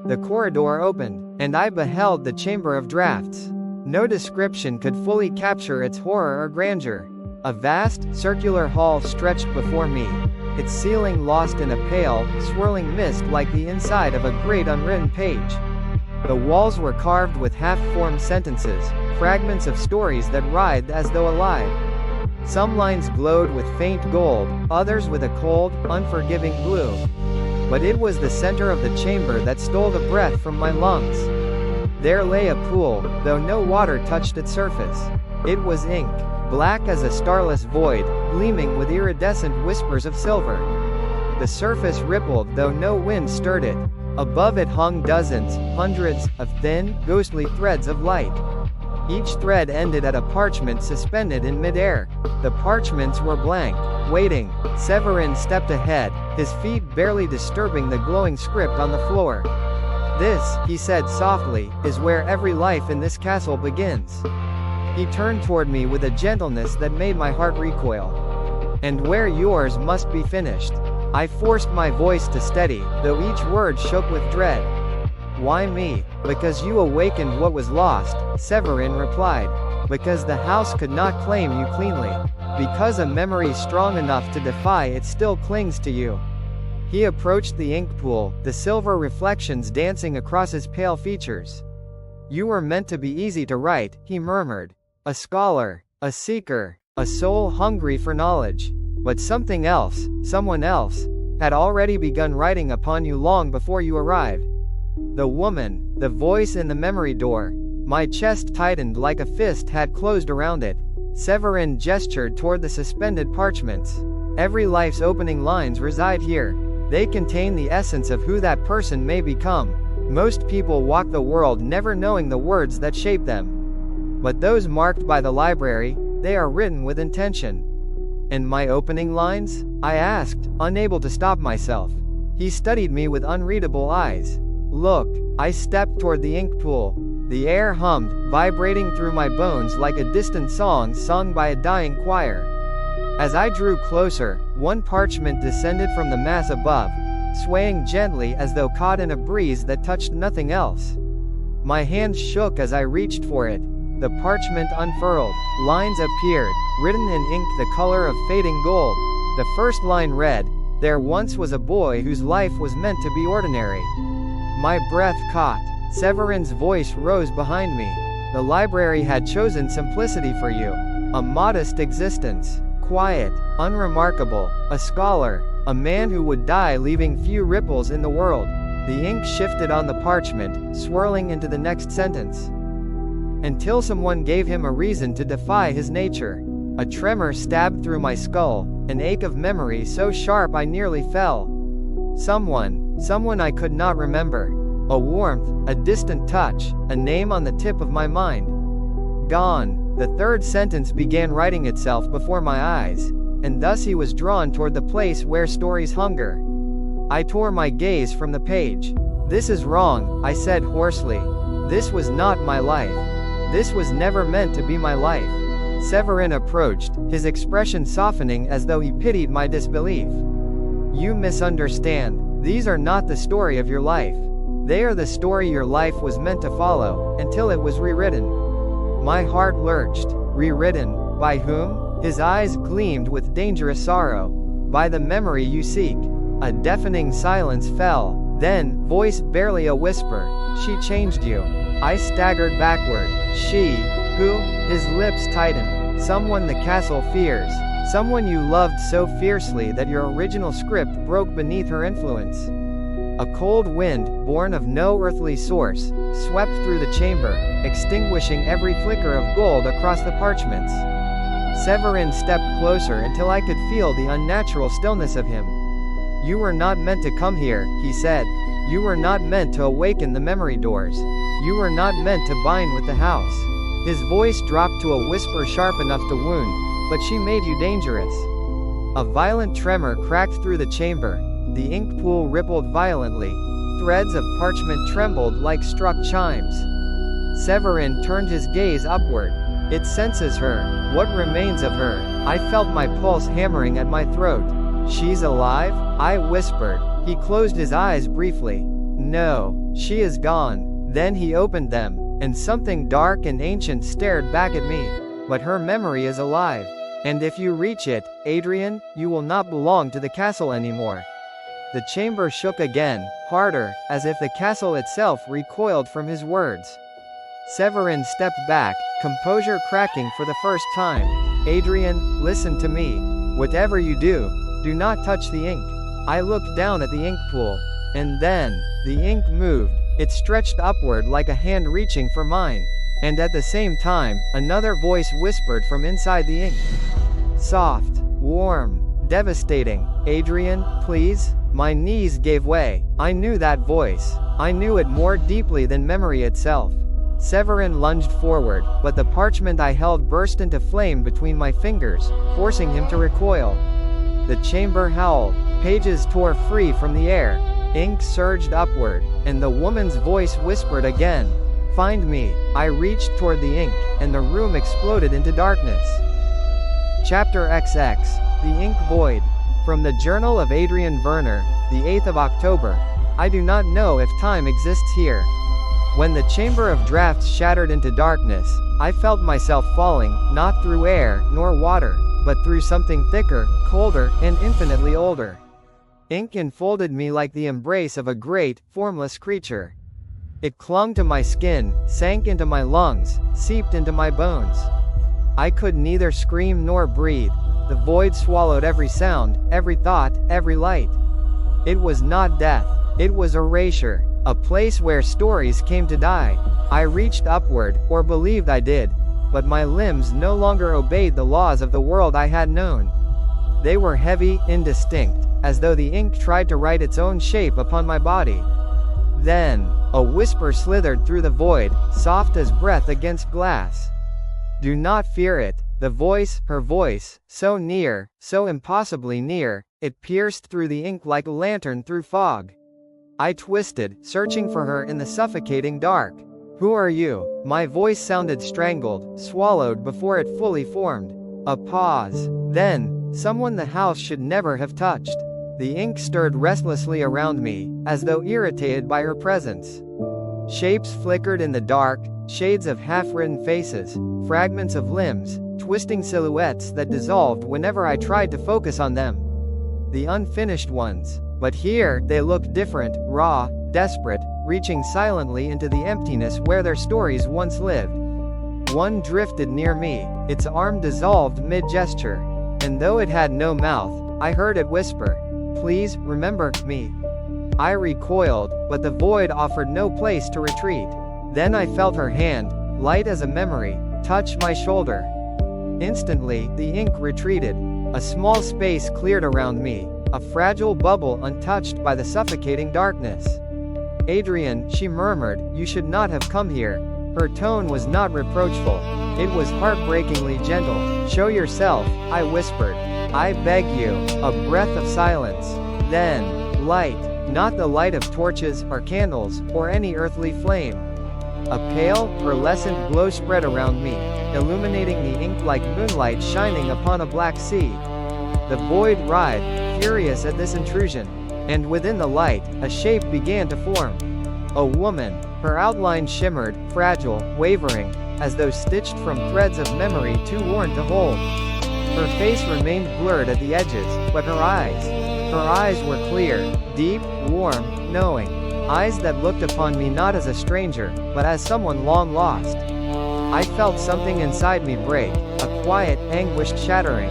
The corridor opened, and I beheld the chamber of drafts. No description could fully capture its horror or grandeur. A vast, circular hall stretched before me, its ceiling lost in a pale, swirling mist like the inside of a great unwritten page. The walls were carved with half-formed sentences, fragments of stories that writhed as though alive. Some lines glowed with faint gold, others with a cold, unforgiving blue. But it was the center of the chamber that stole the breath from my lungs. There lay a pool, though no water touched its surface. It was ink, black as a starless void, gleaming with iridescent whispers of silver. The surface rippled though no wind stirred it. Above it hung dozens, hundreds, of thin, ghostly threads of light. Each thread ended at a parchment suspended in midair. The parchments were blank, waiting. Severin stepped ahead, his feet barely disturbing the glowing script on the floor. "This," he said softly, "is where every life in this castle begins." He turned toward me with a gentleness that made my heart recoil. "And where yours must be finished." I forced my voice to steady, though each word shook with dread. "Why me?" "Because you awakened what was lost," Severin replied. "Because the house could not claim you cleanly. Because a memory strong enough to defy it still clings to you." He approached the ink pool, the silver reflections dancing across his pale features. "You were meant to be easy to write," he murmured. "A scholar, a seeker, a soul hungry for knowledge. But something else, someone else, had already begun writing upon you long before you arrived." The woman, the voice in the memory door. My chest tightened like a fist had closed around it. Severin gestured toward the suspended parchments. "Every life's opening lines reside here. They contain the essence of who that person may become. Most people walk the world never knowing the words that shape them. But those marked by the library, they are written with intention." "And my opening lines?" I asked, unable to stop myself. He studied me with unreadable eyes. "Look." I stepped toward the ink pool. The air hummed, vibrating through my bones like a distant song sung by a dying choir. As I drew closer, one parchment descended from the mass above, swaying gently as though caught in a breeze that touched nothing else. My hands shook as I reached for it. The parchment unfurled. Lines appeared, written in ink the color of fading gold. The first line read, "There once was a boy whose life was meant to be ordinary." My breath caught. Severin's voice rose behind me. "The library had chosen simplicity for you. A modest existence. Quiet, unremarkable, a scholar, a man who would die leaving few ripples in the world." The ink shifted on the parchment, swirling into the next sentence. "Until someone gave him a reason to defy his nature." A tremor stabbed through my skull, an ache of memory so sharp I nearly fell. Someone I could not remember. A warmth, a distant touch, a name on the tip of my mind. Gone. The third sentence began writing itself before my eyes, and thus he was drawn toward the place where stories hunger. I tore my gaze from the page. "This is wrong," I said hoarsely. "This was not my life. This was never meant to be my life." Severin approached, his expression softening as though he pitied my disbelief. "You misunderstand. These are not the story of your life. They are the story your life was meant to follow, until it was rewritten." My heart lurched. "Rewritten? By whom?" His eyes gleamed with dangerous sorrow. "By the memory you seek." A deafening silence fell. Then, voice barely a whisper, "She changed you." I staggered backward. "She? Who?" His lips tightened. "Someone the castle fears. Someone you loved so fiercely that your original script broke beneath her influence." A cold wind, born of no earthly source, swept through the chamber, extinguishing every flicker of gold across the parchments. Severin stepped closer until I could feel the unnatural stillness of him. "You were not meant to come here," he said. "You were not meant to awaken the memory doors. You were not meant to bind with the house." His voice dropped to a whisper sharp enough to wound, "But she made you dangerous." A violent tremor cracked through the chamber. The ink pool rippled violently. Threads of parchment trembled like struck chimes. Severin turned his gaze upward. "It senses her. What remains of her?" I felt my pulse hammering at my throat. "She's alive?" I whispered. He closed his eyes briefly. "No, she is gone." Then he opened them, and something dark and ancient stared back at me. "But her memory is alive. And if you reach it, Adrian, you will not belong to the castle anymore." The chamber shook again, harder, as if the castle itself recoiled from his words. Severin stepped back, composure cracking for the first time. "Adrian, listen to me. Whatever you do, do not touch the ink." I looked down at the ink pool. And then, the ink moved. It stretched upward like a hand reaching for mine. And at the same time, another voice whispered from inside the ink. Soft, warm, devastating. Adrian, please? My knees gave way. I knew that voice. I knew it more deeply than memory itself. Severin lunged forward, but the parchment I held burst into flame between my fingers, forcing him to recoil. The chamber howled. Pages tore free from the air. Ink surged upward, and the woman's voice whispered again. Find me. I reached toward the ink, and the room exploded into darkness. Chapter XX. The Ink Void. From the Journal of Adrian Verner, the 8th of October. I do not know if time exists here. When the chamber of drafts shattered into darkness, I felt myself falling, not through air, nor water, but through something thicker, colder, and infinitely older. Ink enfolded me like the embrace of a great, formless creature. It clung to my skin, sank into my lungs, seeped into my bones. I could neither scream nor breathe. The void swallowed every sound, every thought, every light. It was not death. It was erasure. A place where stories came to die. I reached upward, or believed I did. But my limbs no longer obeyed the laws of the world I had known. They were heavy, indistinct, as though the ink tried to write its own shape upon my body. Then, a whisper slithered through the void, soft as breath against glass. Do not fear it. The voice, her voice, so near, so impossibly near, it pierced through the ink like a lantern through fog. I twisted, searching for her in the suffocating dark. Who are you? My voice sounded strangled, swallowed before it fully formed. A pause. Then, someone the house should never have touched. The ink stirred restlessly around me, as though irritated by her presence. Shapes flickered in the dark, shades of half-written faces, fragments of limbs, twisting silhouettes that dissolved whenever I tried to focus on them. The unfinished ones. But here, they looked different, raw, desperate, reaching silently into the emptiness where their stories once lived. One drifted near me, its arm dissolved mid-gesture. And though it had no mouth, I heard it whisper, "Please, remember me." I recoiled, but the void offered no place to retreat. Then I felt her hand, light as a memory, touch my shoulder. Instantly, the ink retreated. A small space cleared around me, a fragile bubble untouched by the suffocating darkness. Adrian, she murmured, you should not have come here. Her tone was not reproachful. It was heartbreakingly gentle. Show yourself, I whispered. I beg you. A breath of silence. Then, light. Not the light of torches, or candles, or any earthly flame. A pale, pearlescent glow spread around me, illuminating the ink like moonlight shining upon a black sea. The void writhed, furious at this intrusion. And within the light, a shape began to form. A woman. Her outline shimmered, fragile, wavering, as though stitched from threads of memory too worn to hold. Her face remained blurred at the edges, but her eyes were clear, deep, warm, knowing. Eyes that looked upon me not as a stranger, but as someone long lost. I felt something inside me break, a quiet, anguished shattering.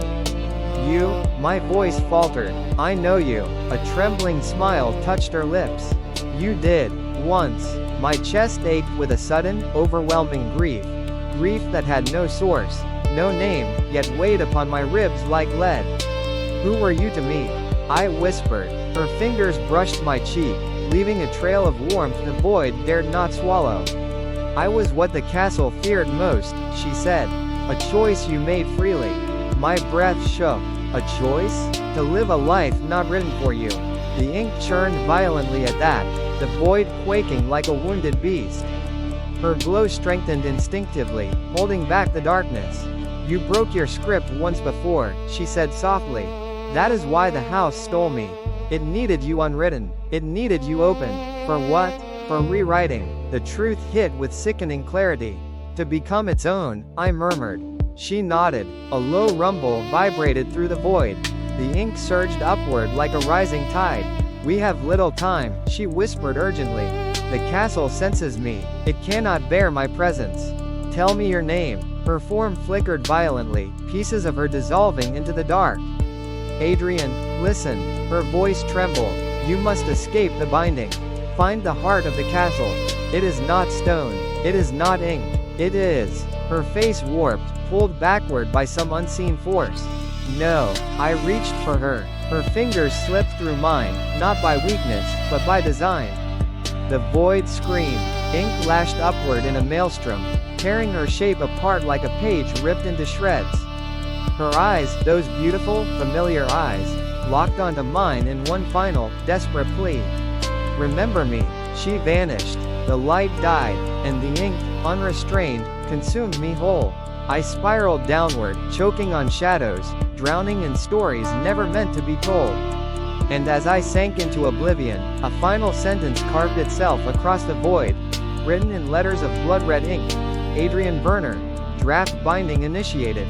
You? My voice faltered. I know you. A trembling smile touched her lips. You did. Once. My chest ached with a sudden, overwhelming grief. Grief that had no source, no name, yet weighed upon my ribs like lead. Who were you to me? I whispered. Her fingers brushed my cheek, leaving a trail of warmth the void dared not swallow. I was what the castle feared most, she said. A choice you made freely. My breath shook. A choice? To live a life not written for you. The ink churned violently at that, the void quaking like a wounded beast. Her glow strengthened instinctively, holding back the darkness. You broke your script once before, she said softly. That is why the house stole me. It needed you unwritten. It needed you open. For what? For rewriting. The truth hit with sickening clarity. To become its own, I murmured. She nodded. A low rumble vibrated through the void. The ink surged upward like a rising tide. We have little time, she whispered urgently. The castle senses me. It cannot bear my presence. Tell me your name. Her form flickered violently, pieces of her dissolving into the dark. Adrian, listen. Her voice trembled. You must escape the binding. Find the heart of the castle. It is not stone. It is not ink. It is. Her face warped, pulled backward by some unseen force. No, I reached for her. Her fingers slipped through mine, not by weakness, but by design. The void screamed. Ink lashed upward in a maelstrom, tearing her shape apart like a page ripped into shreds. Her eyes, those beautiful, familiar eyes, locked onto mine in one final, desperate plea. Remember me. She vanished. The light died, and the ink, unrestrained, consumed me whole. I spiraled downward, choking on shadows, drowning in stories never meant to be told. And as I sank into oblivion, a final sentence carved itself across the void, written in letters of blood-red ink. Adrian Verner. Draft binding initiated.